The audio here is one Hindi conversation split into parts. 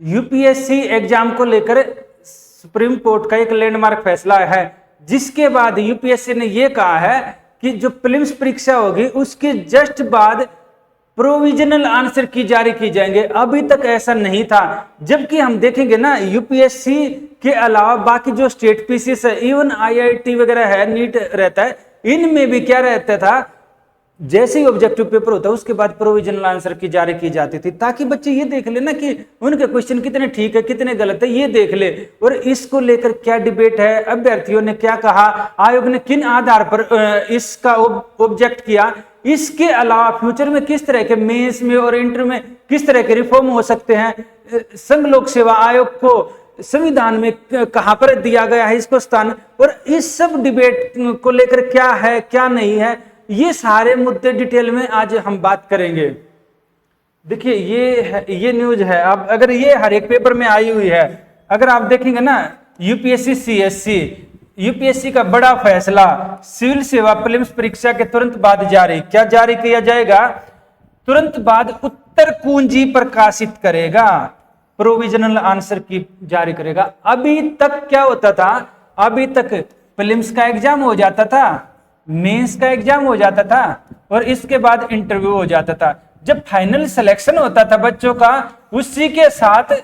यूपीएससी एग्जाम को लेकर सुप्रीम कोर्ट का एक लैंडमार्क फैसला है, जिसके बाद यूपीएससी ने यह कहा है कि जो प्रीलिम्स परीक्षा होगी उसके जस्ट बाद प्रोविजनल आंसर की जारी की जाएंगे। अभी तक ऐसा नहीं था, जबकि हम देखेंगे ना यूपीएससी के अलावा बाकी जो स्टेट पीसीएस है, इवन आईआईटी वगैरह है, नीट रहता है, इनमें भी क्या रहता था, जैसे ही ऑब्जेक्टिव पेपर होता है उसके बाद प्रोविजनल आंसर की जारी की जाती थी, ताकि बच्चे ये देख ले ना कि उनके क्वेश्चन कितने ठीक है कितने गलत है, ये देख ले। और इसको लेकर क्या डिबेट है, अभ्यर्थियों ने क्या कहा, आयोग ने किन आधार पर इसका ऑब्जेक्ट किया, इसके अलावा फ्यूचर में किस तरह के मेंस में और इंटर में किस तरह के रिफॉर्म हो सकते हैं, संघ लोक सेवा आयोग को संविधान में कहां पर दिया गया है इसको स्थान, और इस सब डिबेट को लेकर क्या है क्या नहीं है, ये सारे मुद्दे डिटेल में आज हम बात करेंगे। देखिए ये न्यूज है, अब अगर ये हर एक पेपर में आई हुई है, अगर आप देखेंगे ना यूपीएससी सीएससी, यूपीएससी का बड़ा फैसला, सिविल सेवा प्रीलिम्स परीक्षा के तुरंत बाद जारी, क्या जारी किया जाएगा, तुरंत बाद उत्तर कुंजी प्रकाशित करेगा, प्रोविजनल आंसर की जारी करेगा। अभी तक क्या होता था, अभी तक प्रीलिम्स का एग्जाम हो जाता था, मेंस का एग्जाम हो जाता था और इसके बाद इंटरव्यू हो जाता था। जब फाइनल सिलेक्शन होता था बच्चों का, उसी के साथ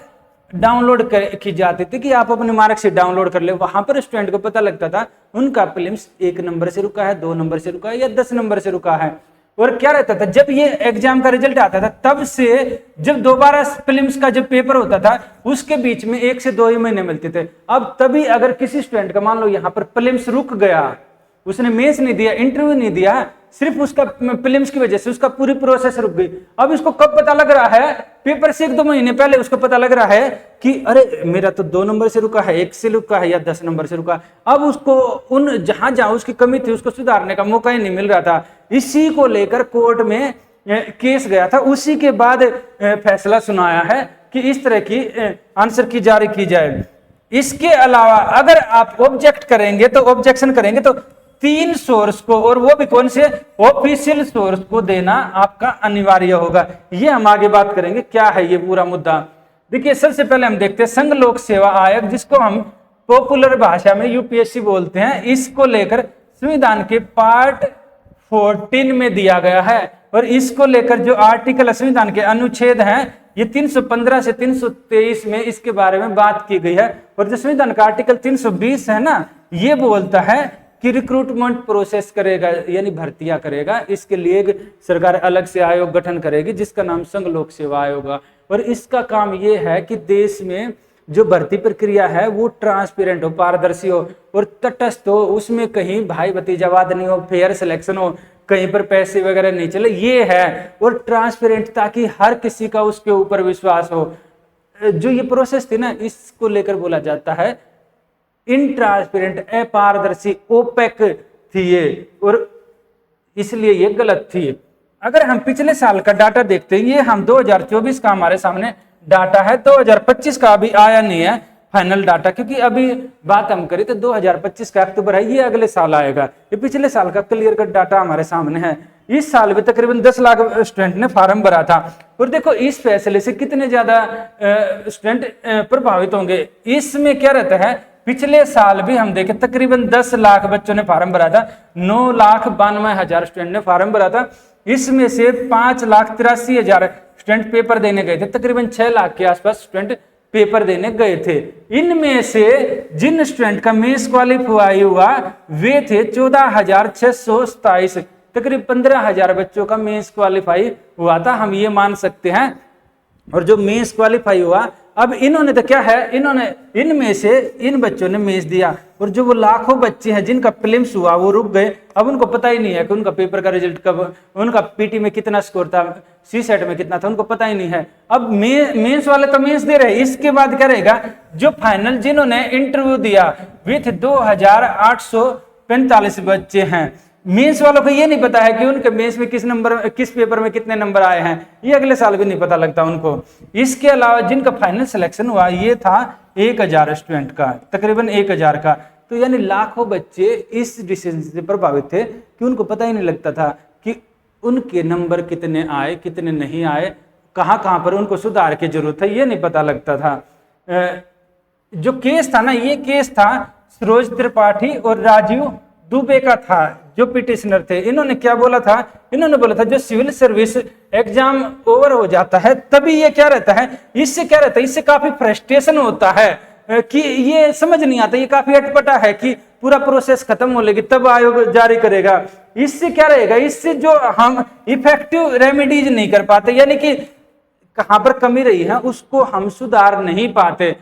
डाउनलोड की जाती थी कि आप अपने मार्कशीट डाउनलोड कर ले। वहां पर स्टूडेंट को पता लगता था उनका प्रीलिम्स 1 नंबर से रुका है, 2 नंबर से रुका है या 10 नंबर से रुका है। और क्या रहता था, जब ये एग्जाम का रिजल्ट आता था तब से जब दोबारा प्रीलिम्स का जब पेपर होता था उसके बीच में 1 से 2 ही महीने मिलते थे। अब तभी अगर किसी स्टूडेंट का मान लो यहाँ पर प्रीलिम्स रुक गया, उसने मेंस नहीं दिया, इंटरव्यू नहीं दिया, सिर्फ उसका प्रीलिम्स की वजह से उसका पूरी प्रोसेस रुक गई। अब इसको कब पता लग रहा है, पेपर से 1-2 महीने पहले उसको पता लग रहा है कि अरे मेरा तो 2 नंबर से रुका है, 1 से रुका है या 10 नंबर से रुका। अब उसको उन जहां जहां उसकी कमी थी उसको सुधारने का मौका ही नहीं मिल रहा था। इसी को लेकर कोर्ट में केस गया था, उसी के बाद फैसला सुनाया है कि इस तरह की आंसर की जारी की जाए। इसके अलावा अगर आप ऑब्जेक्ट करेंगे तो ऑब्जेक्शन करेंगे तो 3 सोर्स को, और वो भी कौन से, ऑफिशियल सोर्स को देना आपका अनिवार्य होगा। ये हम आगे बात करेंगे क्या है ये पूरा मुद्दा। देखिए सबसे पहले हम देखते हैं संघ लोक सेवा आयोग, जिसको हम पॉपुलर भाषा में यूपीएससी बोलते हैं। इसको लेकर संविधान के पार्ट 14 में दिया गया है, और इसको लेकर जो आर्टिकल संविधान के अनुच्छेद हैं ये 315 से 323 में इसके बारे में बात की गई है। और जो संविधान का आर्टिकल 320 है ना, ये बोलता है कि रिक्रूटमेंट प्रोसेस करेगा, यानी भर्तियां करेगा। इसके लिए सरकार अलग से आयोग गठन करेगी जिसका नाम संघ लोक सेवा आयोग होगा। और इसका काम यह है कि देश में जो भर्ती प्रक्रिया है वो ट्रांसपेरेंट हो, पारदर्शी हो और तटस्थ हो, उसमें कहीं भाई भतीजावाद नहीं हो, फेयर सिलेक्शन हो, कहीं पर पैसे वगैरह नहीं चले, ये है। और ट्रांसपेरेंट, ताकि हर किसी का उसके ऊपर विश्वास हो। जो ये प्रोसेस थी ना, इसको लेकर बोला जाता है इनट्रांसपेरेंट, अपारदर्शी, ओपेक थी ये, और इसलिए ये गलत थी। अगर हम पिछले साल का डाटा देखते हैं, ये हम 2024 का हमारे सामने डाटा है, 2025 का अभी आया नहीं है फाइनल डाटा, क्योंकि अभी बात हम करें तो 2025 का अक्टूबर है, ये अगले साल आएगा। ये पिछले साल का क्लियर कट डाटा हमारे सामने है। इस साल भी तकरीबन 10 लाख स्टूडेंट ने फॉर्म भरा था। और देखो इस फैसले से कितने ज्यादा स्टूडेंट प्रभावित होंगे। इसमें क्या रहता है, पिछले साल भी हम देखें तकरीबन 10 लाख बच्चों ने फॉर्म भरा था, 9,92,000 स्टूडेंट ने फॉर्म भरा था। इसमें से 5,83,000 स्टूडेंट पेपर देने गए थे, तकरीबन 6 लाख के आसपास स्टूडेंट पेपर देने गए थे। इनमें से जिन स्टूडेंट का मेंस क्वालिफाई हुआ वे थे 14,627, तकरीबन 15,000 बच्चों का मेंस क्वालिफाई हुआ था, हम ये मान सकते हैं। और जो मेंस क्वालिफाई हुआ, अब इन्होंने तो क्या है, इन्होंने इनमें से इन बच्चों ने मेंस दिया, और जो वो लाखों बच्चे हैं जिनका प्रीलिम्स हुआ वो रुक गए। अब उनको पता ही नहीं है कि उनका पेपर का रिजल्ट कब, उनका पीटी में कितना स्कोर था, सी सेट में कितना था, उनको पता ही नहीं है। अब मेंस वाले तो मेंस दे रहे, इसके बाद क्या रहेगा, जो फाइनल जिन्होंने इंटरव्यू दिया वे थे 2,845 बच्चे हैं। मेंस वालों को ये नहीं पता है कि उनके मेंस में किस पेपर में कितने नंबर आए हैं, ये अगले साल भी नहीं पता लगता उनको। इसके अलावा जिनका फाइनल सिलेक्शन हुआ ये था 1,000 स्टूडेंट का, तकरीबन 1,000 का। तो यानी लाखों बच्चे इस डिसीजन से प्रभावित थे कि उनको पता ही नहीं लगता था कि उनके नंबर कितने आए कितने नहीं आए, कहाँ कहाँ पर उनको सुधार की जरूरत है ये नहीं पता लगता था। जो केस था ना, ये केस था सरोज त्रिपाठी और राजीव दुबे का था, जो पिटिशनर थे। इन्होंने क्या बोला था, इन्होंने बोला था जो सिविल सर्विस एग्जाम ओवर हो जाता है तभी ये क्या रहता है, इससे क्या रहता है, इससे काफी फ्रस्ट्रेशन होता है कि ये समझ नहीं आता, ये काफी अटपटा है कि पूरा प्रोसेस खत्म हो लेगी तब आयोग जारी करेगा। इससे क्या रहेगा, इससे जो हम इफेक्टिव रेमेडीज नहीं कर पाते, यानी कि कहां पर कमी रही है उसको हम सुधार नहीं पाते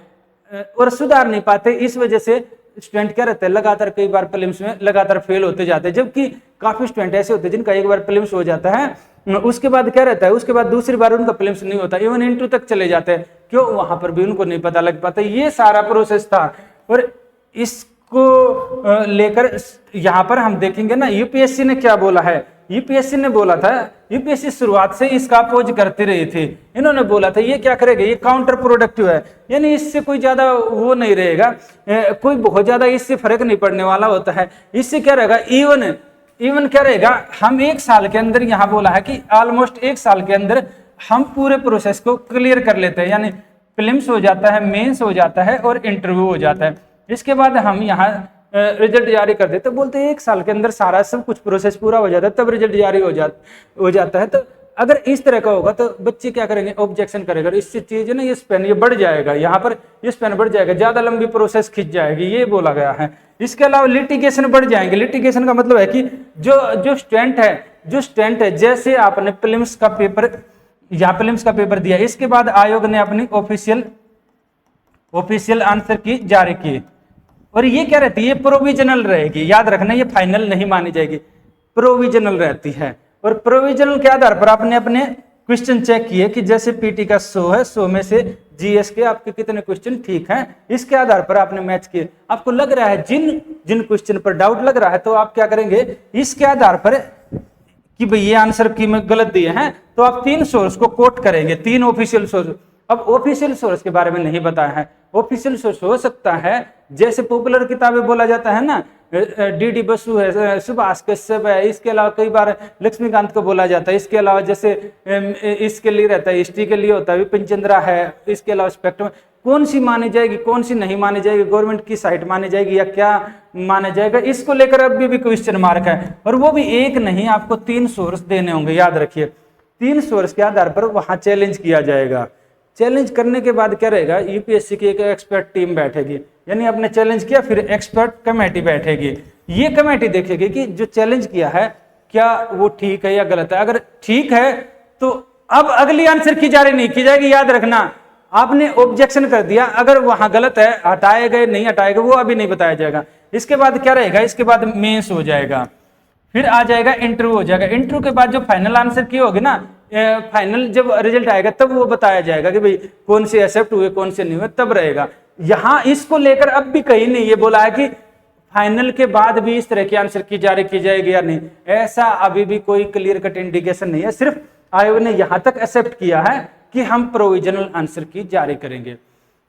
और सुधार नहीं पाते, इस वजह से स्टूडेंट क्या रहते हैं लगातार कई बार प्रीलिम्स में लगातार फेल होते जाते हैं। जबकि काफी स्टूडेंट ऐसे होते हैं जिनका एक बार प्रीलिम्स हो जाता है, उसके बाद क्या रहता है, उसके बाद दूसरी बार उनका प्रीलिम्स नहीं होता, इवन इंटरव्यू तक चले जाते हैं। क्यों, वहां पर भी उनको नहीं पता लग पाता। ये सारा प्रोसेस था और इसको लेकर यहां पर हम देखेंगे ना यूपीएससी ने क्या बोला है। यूपीएससी ने बोला था, यूपीएससी शुरुआत से इसका अपोज करती रही थी। इन्होंने बोला था ये क्या करेगा, ये काउंटर प्रोडक्टिव है, यानी इससे कोई ज्यादा वो नहीं रहेगा, कोई बहुत ज्यादा इससे फर्क नहीं पड़ने वाला होता है। इससे क्या रहेगा, इवन क्या रहेगा, हम 1 साल के अंदर, यहाँ बोला है कि ऑलमोस्ट 1 साल के अंदर हम पूरे प्रोसेस को क्लियर कर लेते हैं, यानी प्रीलिम्स हो जाता है, मेंस हो जाता है और इंटरव्यू हो जाता है। इसके बाद हम यहाँ रिजल्ट जारी कर देते, बोलते हैं 1 साल के अंदर सारा सब कुछ प्रोसेस पूरा हो जाता है तब रिजल्ट जारी हो जाता है। तो अगर इस तरह का होगा तो बच्चे क्या करेंगे, ऑब्जेक्शन करेंगे, इससे चीज ना ये स्पेन ये बढ़ जाएगा, यहाँ पर ये स्पेन बढ़ जाएगा, ज्यादा लंबी प्रोसेस खिंच जाएगी, ये बोला गया है। इसके अलावा लिटिगेशन बढ़ जाएंगे। लिटिगेशन का मतलब है कि जो स्टूडेंट है जैसे आपने प्रीलिम्स का पेपर दिया, इसके बाद आयोग ने अपनी ऑफिशियल आंसर की जारी की और ये क्या रहती है, ये प्रोविजनल रहेगी, याद रखना, ये फाइनल नहीं मानी जाएगी, प्रोविजनल रहती है। और प्रोविजनल के आधार पर आपने अपने क्वेश्चन चेक किए कि जैसे पीटी का 100 है, 100 में से जीएस के आपके कितने क्वेश्चन ठीक हैं, इसके आधार पर आपने मैच किए। आपको लग रहा है जिन क्वेश्चन पर डाउट लग रहा है तो आप क्या करेंगे, इसके आधार पर कि भाई ये आंसर की मैं गलत दिए हैं तो आप 3 सोर्स को कोट करेंगे, 3 ऑफिशियल सोर्स। अब ऑफिशियल सोर्स के बारे में नहीं बताया है। ऑफिशियल सोर्स हो सकता है जैसे पॉपुलर किताबें बोला जाता है ना, डीडी बसु है, सुभाष कश्यप है, इसके अलावा कई बार लक्ष्मीकांत को बोला जाता है, इसके अलावा जैसे इसके लिए रहता है, हिस्ट्री के लिए होता है विपिन चंद्रा है, इसके अलावा स्पेक्ट्रम, कौन सी मानी जाएगी कौन सी नहीं मानी जाएगी, गवर्नमेंट की साइट मानी जाएगी या क्या माना जाएगा, इसको लेकर अभी भी क्वेश्चन मार्क है। और वो भी एक नहीं, आपको 3 सोर्स देने होंगे, याद रखिए। 3 सोर्स के आधार पर वहां चैलेंज किया जाएगा। चैलेंज करने के बाद क्या रहेगा, यूपीएससी की एक एक्सपर्ट टीम बैठेगी, यानी आपने चैलेंज किया फिर एक्सपर्ट कमेटी बैठेगी। ये कमेटी देखेगी कि जो चैलेंज किया है क्या वो ठीक है या गलत है। अगर ठीक है तो अब अगली आंसर की जारी नहीं की जाएगी, याद रखना। आपने ऑब्जेक्शन कर दिया, अगर वहां गलत है, हटाए गए नहीं हटाए गए वो अभी नहीं बताया जाएगा। इसके बाद क्या रहेगा, इसके बाद मेंस हो जाएगा, फिर आ जाएगा इंटरव्यू हो जाएगा। इंटरव्यू के बाद जो फाइनल आंसर की होगी ना, फाइनल जब रिजल्ट आएगा तब वो बताया जाएगा कि भाई कौन से एक्सेप्ट हुए कौन से नहीं हुए, तब रहेगा। यहां इसको लेकर अब भी कहीं नहीं ये बोला है कि फाइनल के बाद भी इस तरह की आंसर की जारी की जाएगी या नहीं, ऐसा अभी भी कोई क्लियर कट इंडिकेशन नहीं है। सिर्फ आयोग ने यहां तक एक्सेप्ट किया है कि हम प्रोविजनल आंसर की जारी करेंगे।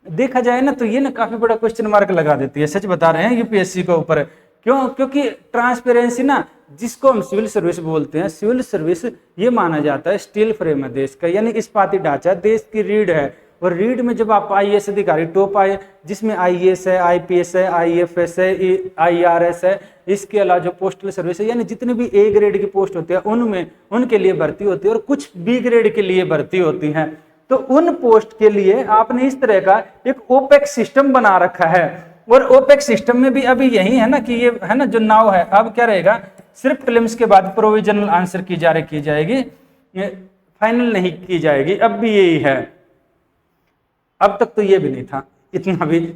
देखा जाए ना तो ये ना काफी बड़ा क्वेश्चन मार्क लगा देती है, सच बता रहे हैं, यूपीएससी के ऊपर। क्यों, क्योंकि ट्रांसपेरेंसी ना, जिसको हम सिविल सर्विस बोलते हैं, सिविल सर्विस ये माना जाता है स्टील फ्रेम है देश का, यानी इस्पाती ढांचा देश की रीढ़ है। और रीढ़ में जब आप आईएएस अधिकारी टॉप आए, जिसमें आईएएस है, आईपीएस है, आईएफएस है, आईआरएस है, इसके अलावा जो पोस्टल सर्विस है, यानी जितने भी ए ग्रेड की पोस्ट होती है उनमें उनके लिए भर्ती होती है और कुछ बी ग्रेड के लिए भर्ती होती है। तो उन पोस्ट के लिए आपने इस तरह का एक ओपेक सिस्टम बना रखा है। और ओपेक सिस्टम में भी अभी यही है ना कि ये है ना जो नाव है, अब क्या रहेगा, सिर्फ प्रीलिम्स के बाद प्रोविजनल आंसर की जारी की जाएगी, फाइनल नहीं की जाएगी। अब भी यही है, अब तक तो ये भी नहीं था,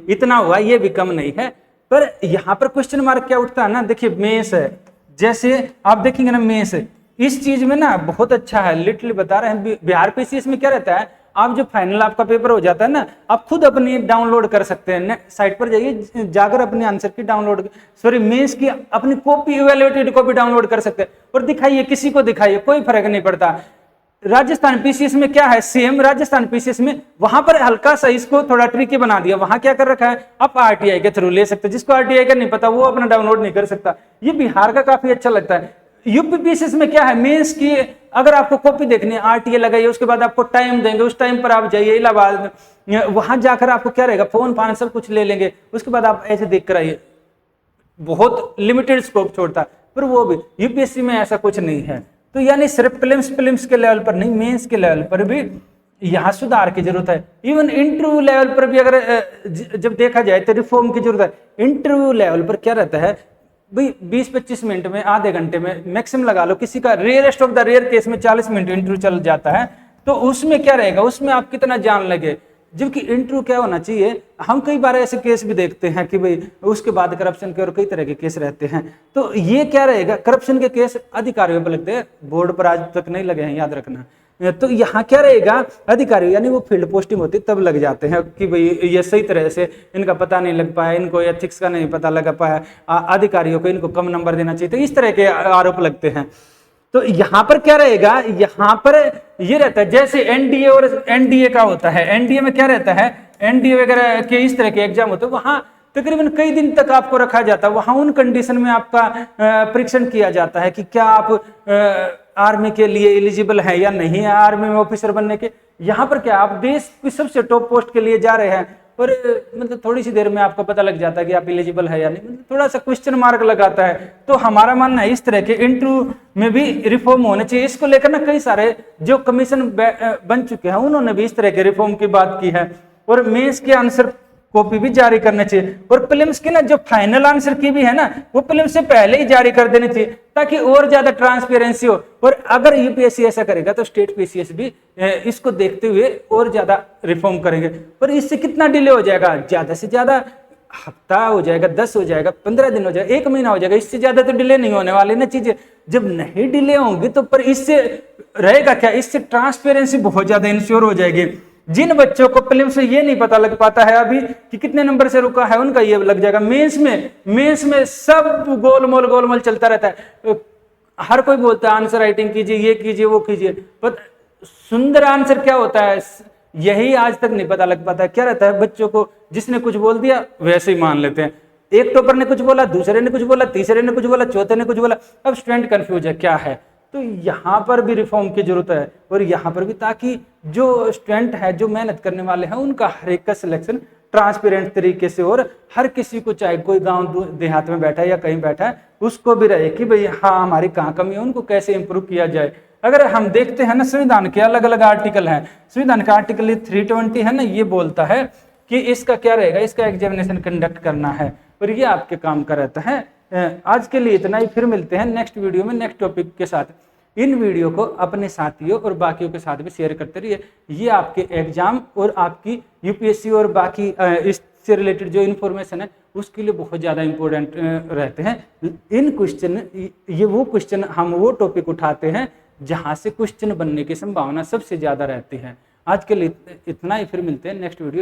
इतना हुआ, ये भी कम नहीं है। पर यहाँ पर क्वेश्चन मार्क क्या उठता है ना, देखिए मेंस है, जैसे आप देखेंगे ना मेंस है, इस चीज में ना बहुत अच्छा है, लिटरली बता रहे हैं। बिहार पीसीएस में क्या रहता है, आप जो फाइनल आपका पेपर हो जाता है ना, आप खुद अपनी डाउनलोड कर सकते हैं, साइट पर जाइए, जाकर अपने आंसर की मेंस की अपनी कॉपी, इवैल्यूएटेड कॉपी डाउनलोड कर सकते हैं और दिखाइए, किसी को दिखाइए, कोई फर्क नहीं पड़ता। राजस्थान पीसीएस में क्या है, सेम राजस्थान पीसीएस में वहां पर हल्का सा इसको थोड़ा ट्रिकी बना दिया। वहां क्या कर रखा है, आप आरटीआई के थ्रू ले सकते हैं, जिसको आरटीआई का नहीं पता वो अपना डाउनलोड नहीं कर सकता। ये बिहार का काफी अच्छा लगता है। यूपीपीसीएस में क्या है, मेंस की अगर आपको कॉपी देखनी है, आरटीए लगाइए, उसके बाद आपको टाइम देंगे, उस टाइम पर आप जाइए इलाहाबाद, वहां जाकर आपको क्या रहेगा, फोन फान सब कुछ ले लेंगे, उसके बाद आप ऐसे देख कर आइए, बहुत लिमिटेड स्कोप छोड़ता है। पर वो भी यूपीएससी में ऐसा कुछ नहीं है। तो यानी सिर्फ प्रीलिम्स के लेवल पर नहीं, मेंस के लेवल पर भी यहाँ सुधार की जरूरत है। इवन इंटरव्यू लेवल पर भी अगर जब देखा जाए तो रिफॉर्म की जरूरत है। इंटरव्यू लेवल पर क्या रहता है भाई, 20-25 मिनट में, आधे घंटे में मैक्सिमम लगा लो, किसी का rarest of the rare case में 40 मिनट इंटरव्यू चल जाता है, तो उसमें क्या रहेगा, उसमें आप कितना जान लगे। जबकि इंटरव्यू क्या होना चाहिए, हम कई बार ऐसे केस भी देखते हैं कि भाई उसके बाद करप्शन के और कई तरह के केस रहते हैं, तो ये क्या रहेगा, करप्शन के केस अधिकारियों पर लगते हैं, बोर्ड पर आज तक नहीं लगे हैं, याद रखना। तो यहाँ क्या रहेगा, अधिकारी यानी वो फील्ड पोस्टिंग होती तब लग जाते हैं कि भाई ये सही तरह से इनका पता नहीं लग पाया, इनको एथिक्स का नहीं पता लगा पाया, अधिकारियों को इनको कम नंबर देना चाहिए, तो इस तरह के आरोप लगते हैं। तो यहाँ पर क्या रहेगा, यहाँ पर ये रहता है जैसे एनडीए और एनडीए का होता है, एनडीए में क्या रहता है, एनडीए वगैरह के इस तरह के एग्जाम होते हैं, वहां तकरीबन कई दिन तक आपको रखा जाता है, वहां उन कंडीशन में आपका परीक्षण किया जाता है कि क्या आप आर्मी के लिए एलिजिबल है या नहीं है, आर्मी में ऑफिसर बनने के। यहाँ पर क्या, आप देश की सबसे टॉप पोस्ट के लिए जा रहे हैं और मतलब थोड़ी सी देर में आपको पता लग जाता है कि आप एलिजिबल है या नहीं, मतलब थोड़ा सा क्वेश्चन मार्क लगाता है। तो हमारा मानना है इस तरह के इंटरव्यू में भी रिफॉर्म होने चाहिए। इसको लेकर ना कई सारे जो कमीशन बन चुके हैं उन्होंने भी इस तरह के रिफॉर्म की बात की है, और मेंस के आंसर कॉपी भी जारी करना चाहिए, और प्रीलिम्स की ना जो फाइनल आंसर की भी है ना, वो प्रीलिम्स से पहले ही जारी कर देनी चाहिए ताकि और ज्यादा ट्रांसपेरेंसी हो। और अगर यूपीएससी ऐसा करेगा तो स्टेट पीसीएस भी इसको देखते हुए और ज्यादा रिफॉर्म करेंगे। पर इससे कितना डिले हो जाएगा, ज्यादा से ज्यादा हफ्ता हो जाएगा, 10 हो जाएगा, 15 दिन हो जाएगा, 1 महीना हो जाएगा, इससे ज्यादा तो डिले नहीं होने वाली ना चीजें। जब नहीं डिले होंगी तो पर इससे रहेगा क्या, इससे ट्रांसपेरेंसी बहुत ज्यादा इंश्योर हो जाएगी। जिन बच्चों को प्रीलिम्स से ये नहीं पता लग पाता है अभी कि कितने नंबर से रुका है, उनका ये लग जाएगा। मेंस में सब गोलमोल चलता रहता है, हर कोई बोलता है आंसर राइटिंग कीजिए, ये कीजिए, वो कीजिए, पर सुंदर आंसर क्या होता है यही आज तक नहीं पता लग पाता है। क्या रहता है, बच्चों को जिसने कुछ बोल दिया वैसे ही मान लेते हैं। एक टॉपर ने कुछ बोला, दूसरे ने कुछ बोला, तीसरे ने कुछ बोला, चौथे ने कुछ बोला, अब स्टूडेंट कंफ्यूज है क्या है। तो यहाँ पर भी रिफॉर्म की जरूरत है, और यहाँ पर भी, ताकि जो स्टूडेंट है, जो मेहनत करने वाले हैं, उनका हर एक का सिलेक्शन ट्रांसपेरेंट तरीके से, और हर किसी को, चाहे कोई गांव देहात में बैठा है या कहीं बैठा है, उसको भी रहे कि भाई हाँ हमारी कहाँ कमी है, उनको कैसे इंप्रूव किया जाए। अगर हम देखते हैं ना, संविधान के अलग अलग आर्टिकल हैं, संविधान का आर्टिकल 320 है ना, ये बोलता है कि इसका क्या रहेगा, इसका एग्जामिनेशन कंडक्ट करना है, और ये आपके काम का रहता है। आज के लिए इतना ही, फिर मिलते हैं नेक्स्ट वीडियो में नेक्स्ट टॉपिक के साथ। इन वीडियो को अपने साथियों और बाकियों के साथ भी शेयर करते रहिए। ये आपके एग्जाम और आपकी यूपीएससी और बाकी इससे रिलेटेड जो इन्फॉर्मेशन है उसके लिए बहुत ज़्यादा इंपॉर्टेंट रहते हैं। इन क्वेश्चन, ये वो क्वेश्चन, हम वो टॉपिक उठाते हैं जहाँ से क्वेश्चन बनने की संभावना सबसे ज़्यादा रहती है। आज के लिए इतना ही, फिर मिलते हैं नेक्स्ट वीडियो।